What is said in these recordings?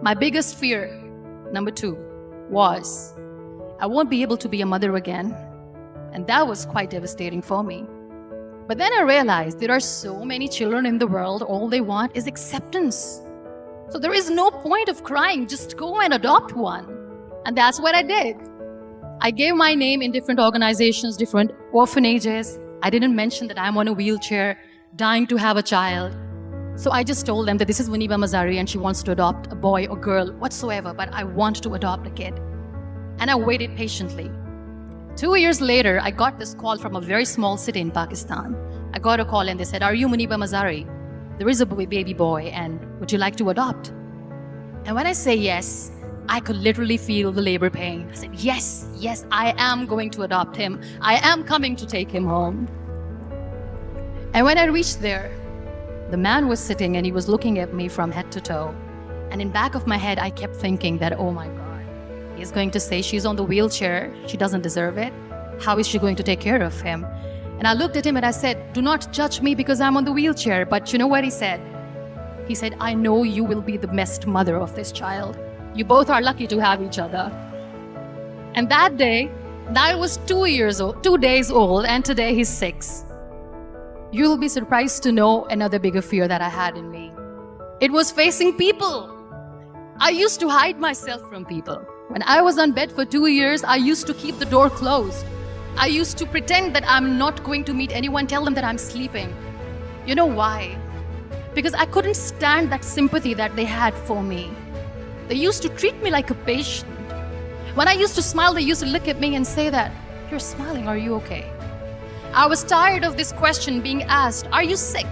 My biggest fear, number 2, was I won't be able to be a mother again. And that was quite devastating for me. But then I realized there are so many children in the world, all they want is acceptance. So there is no point of crying, just go and adopt one. And that's what I did. I gave my name in different organizations, different orphanages. I didn't mention that I'm on a wheelchair, dying to have a child. So I just told them that this is Muniba Mazari and she wants to adopt a boy or girl, whatsoever, but I want to adopt a kid. And I waited patiently. 2 years later, I got this call from a very small city in Pakistan. I got a call and they said, "Are you Muniba Mazari? There is a baby boy and would you like to adopt?" And when I say yes, I could literally feel the labor pain. I said, yes, I am going to adopt him. I am coming to take him home. And when I reached there, the man was sitting and he was looking at me from head to toe. And in back of my head, I kept thinking that, oh my God, he's going to say she's on the wheelchair. She doesn't deserve it. How is she going to take care of him? And I looked at him and I said, do not judge me because I'm on the wheelchair. But you know what he said? He said, I know you will be the best mother of this child. You both are lucky to have each other. And that day, I was 2 days old, and today he's 6. You'll be surprised to know another bigger fear that I had in me. It was facing people. I used to hide myself from people. When I was on bed for 2 years, I used to keep the door closed. I used to pretend that I'm not going to meet anyone, tell them that I'm sleeping. You know why? Because I couldn't stand that sympathy that they had for me. They used to treat me like a patient. When I used to smile, they used to look at me and say that, "You're smiling, are you okay?" I was tired of this question being asked, "Are you sick?"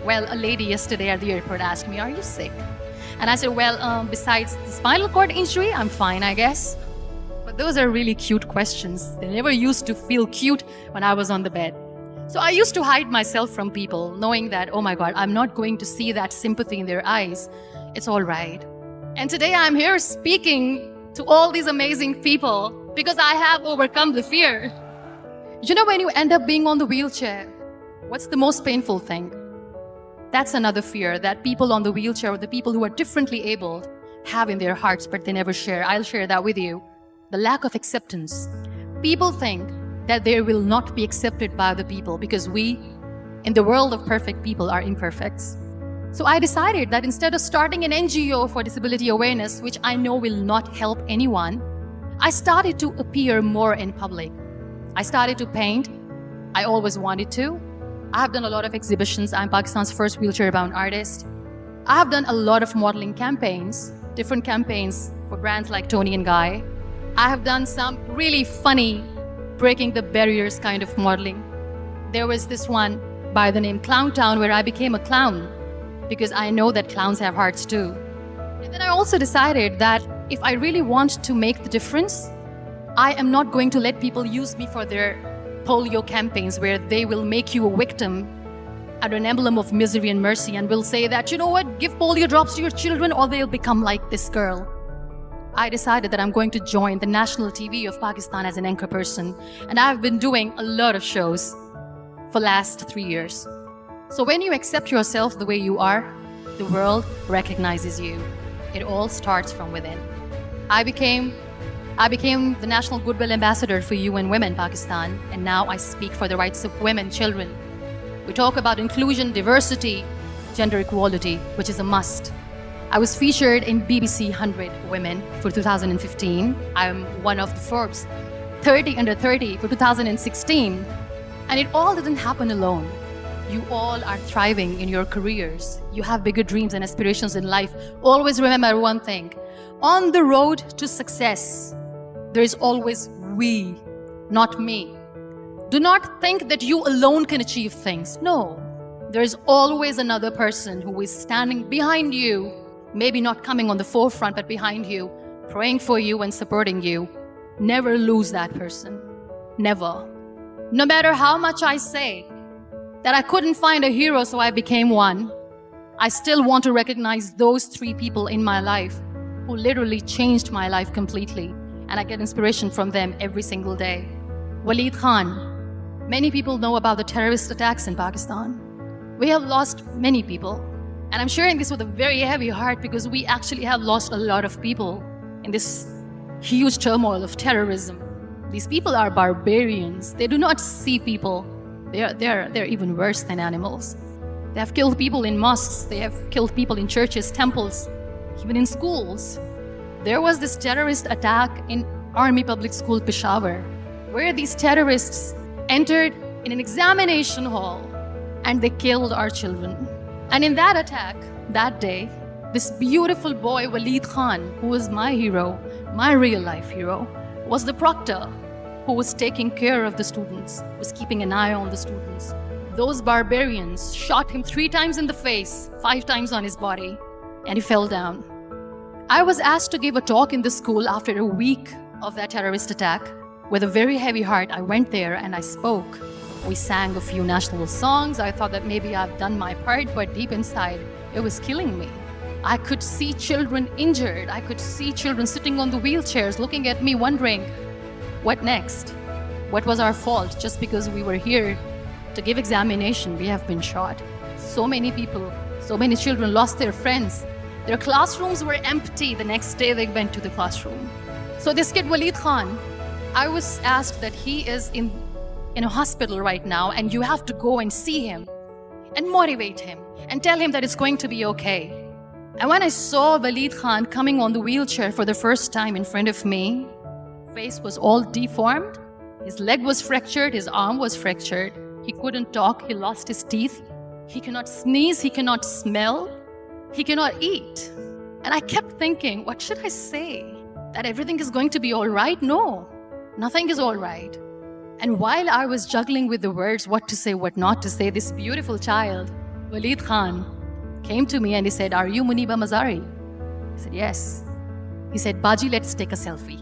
Well, a lady yesterday at the airport asked me, "Are you sick?" And I said, well, besides the spinal cord injury, I'm fine, I guess. But those are really cute questions. They never used to feel cute when I was on the bed. So I used to hide myself from people, knowing that, oh my God, I'm not going to see that sympathy in their eyes. It's all right. And today I'm here speaking to all these amazing people because I have overcome the fear. You know, when you end up being on the wheelchair, what's the most painful thing? That's another fear that people on the wheelchair or the people who are differently abled have in their hearts, but they never share. I'll share that with you. The lack of acceptance. People think that they will not be accepted by other people because we, in the world of perfect people, are imperfects. So I decided that instead of starting an NGO for disability awareness, which I know will not help anyone, I started to appear more in public. I started to paint. I always wanted to. I have done a lot of exhibitions. I'm Pakistan's first wheelchair-bound artist. I have done a lot of modeling campaigns, different campaigns for brands like Tony and Guy. I have done some really funny, breaking the barriers kind of modeling. There was this one by the name Clown Town where I became a clown because I know that clowns have hearts too. And then I also decided that if I really want to make the difference, I am not going to let people use me for their polio campaigns where they will make you a victim and an emblem of misery and mercy and will say that, you know what, give polio drops to your children or they'll become like this girl. I decided that I'm going to join the national TV of Pakistan as an anchor person, and I've been doing a lot of shows for the last 3 years. So when you accept yourself the way you are, the world recognizes you. It all starts from within. I became the National Goodwill Ambassador for UN Women Pakistan, and now I speak for the rights of women, children. We talk about inclusion, diversity, gender equality, which is a must. I was featured in BBC 100 Women for 2015. I'm one of the Forbes 30 under 30 for 2016. And it all didn't happen alone. You all are thriving in your careers. You have bigger dreams and aspirations in life. Always remember one thing. On the road to success, there is always we, not me. Do not think that you alone can achieve things. No, there is always another person who is standing behind you, maybe not coming on the forefront, but behind you, praying for you and supporting you. Never lose that person. Never. No matter how much I say that I couldn't find a hero, so I became one, I still want to recognize those 3 people in my life who literally changed my life completely. And I get inspiration from them every single day. Waleed Khan. Many people know about the terrorist attacks in Pakistan. We have lost many people. And I'm sharing this with a very heavy heart because we actually have lost a lot of people in this huge turmoil of terrorism. These people are barbarians. They do not see people. They're even worse than animals. They have killed people in mosques. They have killed people in churches, temples, even in schools. There was this terrorist attack in Army Public School, Peshawar, where these terrorists entered in an examination hall and they killed our children. And in that attack, that day, this beautiful boy, Walid Khan, who was my hero, my real-life hero, was the proctor who was taking care of the students, was keeping an eye on the students. Those barbarians shot him 3 times in the face, 5 times on his body, and he fell down. I was asked to give a talk in the school after a week of that terrorist attack. With a very heavy heart, I went there and I spoke. We sang a few national songs. I thought that maybe I've done my part, but deep inside, it was killing me. I could see children injured. I could see children sitting on the wheelchairs, looking at me, wondering, what next? What was our fault? Just because we were here to give examination, we have been shot. So many people, so many children lost their friends. Their classrooms were empty. The next day they went to the classroom. So this kid, Walid Khan, I was asked that he is in a hospital right now, and you have to go and see him and motivate him and tell him that it's going to be okay. And when I saw Walid Khan coming on the wheelchair for the first time in front of me, face was all deformed, his leg was fractured, his arm was fractured, he couldn't talk, he lost his teeth, he cannot sneeze, he cannot smell, he cannot eat. And I kept thinking, what should I say? That everything is going to be all right? No, nothing is all right. And while I was juggling with the words, what to say, what not to say, this beautiful child, Walid Khan, came to me and he said, "Are you Muniba Mazari?" I said, "Yes." He said, "Baji, let's take a selfie."